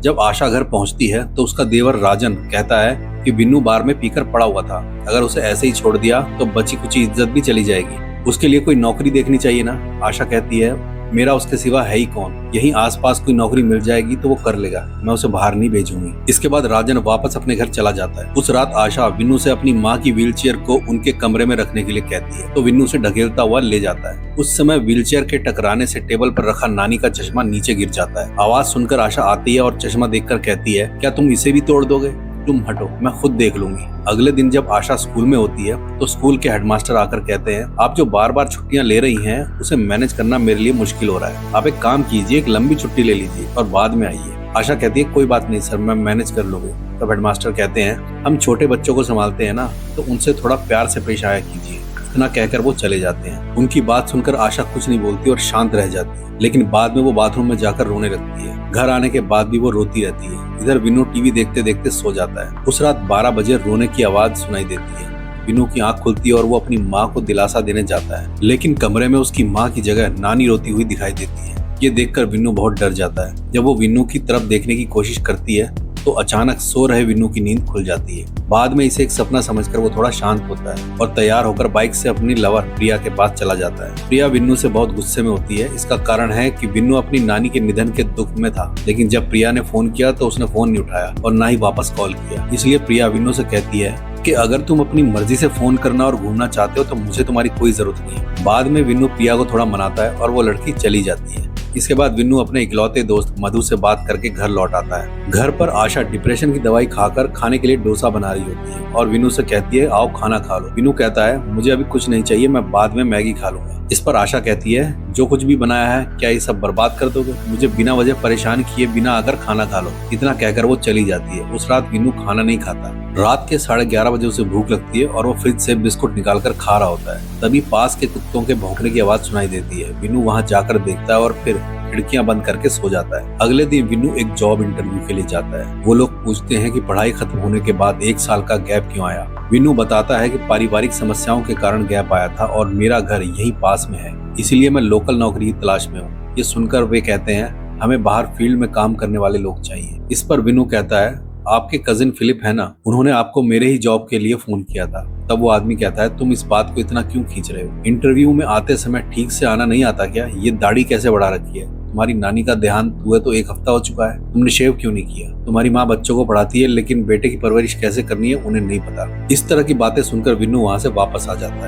जब आशा घर पहुंचती है तो उसका देवर राजन कहता है कि विन्नू बार में पीकर पड़ा हुआ था, अगर उसे ऐसे ही छोड़ दिया तो बची कुची इज्जत भी चली जाएगी, उसके लिए कोई नौकरी देखनी चाहिए ना। आशा कहती है मेरा उसके सिवा है ही कौन, यहीं आसपास कोई नौकरी मिल जाएगी तो वो कर लेगा, मैं उसे बाहर नहीं भेजूंगी। इसके बाद राजन वापस अपने घर चला जाता है। उस रात आशा विन्नू से अपनी माँ की व्हीलचेयर को उनके कमरे में रखने के लिए कहती है तो विन्नू से ढकेलता हुआ ले जाता है। उस समय व्हीलचेयर के टकराने से टेबल पर रखा नानी का चश्मा नीचे गिर जाता है। आवाज सुनकर आशा आती है और चश्मा देखकर कहती है क्या तुम इसे भी तोड़ दोगे, तुम हटो मैं खुद देख लूंगी। अगले दिन जब आशा स्कूल में होती है तो स्कूल के हेडमास्टर आकर कहते हैं आप जो बार बार छुट्टियां ले रही हैं उसे मैनेज करना मेरे लिए मुश्किल हो रहा है, आप एक काम कीजिए, एक लंबी छुट्टी ले लीजिए और बाद में आइए। आशा कहती है कोई बात नहीं सर, मैं मैनेज कर लूंगी। तब हेडमास्टर कहते हैं हम छोटे बच्चों को संभालते हैं ना, तो उनसे थोड़ा प्यार से पेश आया कीजिए। इतना कहकर वो चले जाते हैं। उनकी बात सुनकर आशा कुछ नहीं बोलती और शांत रह जाती है, लेकिन बाद में वो बाथरूम में जाकर रोने लगती है। घर आने के बाद भी वो रोती रहती है। इधर विन्नू टीवी देखते देखते सो जाता है। उस रात 12 बजे रोने की आवाज सुनाई देती है। विन्नू की आंख खुलती है और वो अपनी माँ को दिलासा देने जाता है, लेकिन कमरे में उसकी माँ की जगह नानी रोती हुई दिखाई देती है। ये देखकर विन्नू बहुत डर जाता है। जब वो विन्नू की तरफ देखने की कोशिश करती है तो अचानक सो रहे विन्नू की नींद खुल जाती है। बाद में इसे एक सपना समझकर वो थोड़ा शांत होता है और तैयार होकर बाइक से अपनी लवर प्रिया के पास चला जाता है। प्रिया विन्नू से बहुत गुस्से में होती है। इसका कारण है कि विन्नू अपनी नानी के निधन के दुख में था, लेकिन जब प्रिया ने फोन किया तो उसने फोन नहीं उठाया और ना ही वापस कॉल किया। इसलिए प्रिया विन्नू से कहती है कि अगर तुम अपनी मर्जी से फोन करना और घूमना चाहते हो तो मुझे तुम्हारी कोई जरूरत नहीं है। बाद में विन्नू प्रिया को थोड़ा मनाता है और वो लड़की चली जाती है। इसके बाद विन्नू अपने इकलौते दोस्त मधु से बात करके घर लौट आता है। घर पर आशा डिप्रेशन की दवाई खाकर खाने के लिए डोसा बना रही होती है और विन्नू से कहती है आओ खाना खा लो। विन्नू कहता है मुझे अभी कुछ नहीं चाहिए, मैं बाद में मैगी खा लूंगा। इस पर आशा कहती है जो कुछ भी बनाया है क्या ये सब बर्बाद कर दोगे, मुझे बिना वजह परेशान किए बिना आकर खाना खा लो। इतना कहकर वो चली जाती है। उस रात विन्नू खाना नहीं खाता। रात के 11:30 बजे उसे भूख लगती है और वो फ्रिज से बिस्कुट निकालकर खा रहा होता है। तभी पास के कुत्तों के भौंकने की आवाज सुनाई देती है। विन्नू वहां जाकर देखता है और फिर खिड़कियां बंद करके सो जाता है। अगले दिन विन्नू एक जॉब इंटरव्यू के लिए जाता है। वो लोग पूछते हैं कि पढ़ाई खत्म होने के बाद 1 साल का गैप क्यों आया। विन्नू बताता है कि पारिवारिक समस्याओं के कारण गैप आया था और मेरा घर यहीं पास में है, इसीलिए मैं लोकल नौकरी की तलाश में हूँ। ये सुनकर वे कहते हैं हमें बाहर फील्ड में काम करने वाले लोग चाहिए। इस पर विन्नू कहता है आपके कजिन फिलिप है ना, उन्होंने आपको मेरे ही जॉब के लिए फोन किया था। तब वो आदमी कहता है तुम इस बात को इतना क्यों खींच रहे हो, इंटरव्यू में आते समय ठीक से आना नहीं आता क्या, ये दाढ़ी कैसे बढ़ा रखी है, तुम्हारी नानी का देहांत हुए तो 1 हफ्ता हो चुका है, तुमने शेव क्यों नहीं किया, तुम्हारी माँ बच्चों को पढ़ाती है लेकिन बेटे की परवरिश कैसे करनी है उन्हें नहीं पता। इस तरह की बातें सुनकर विन्नू वहाँ से वापस आ जाता है।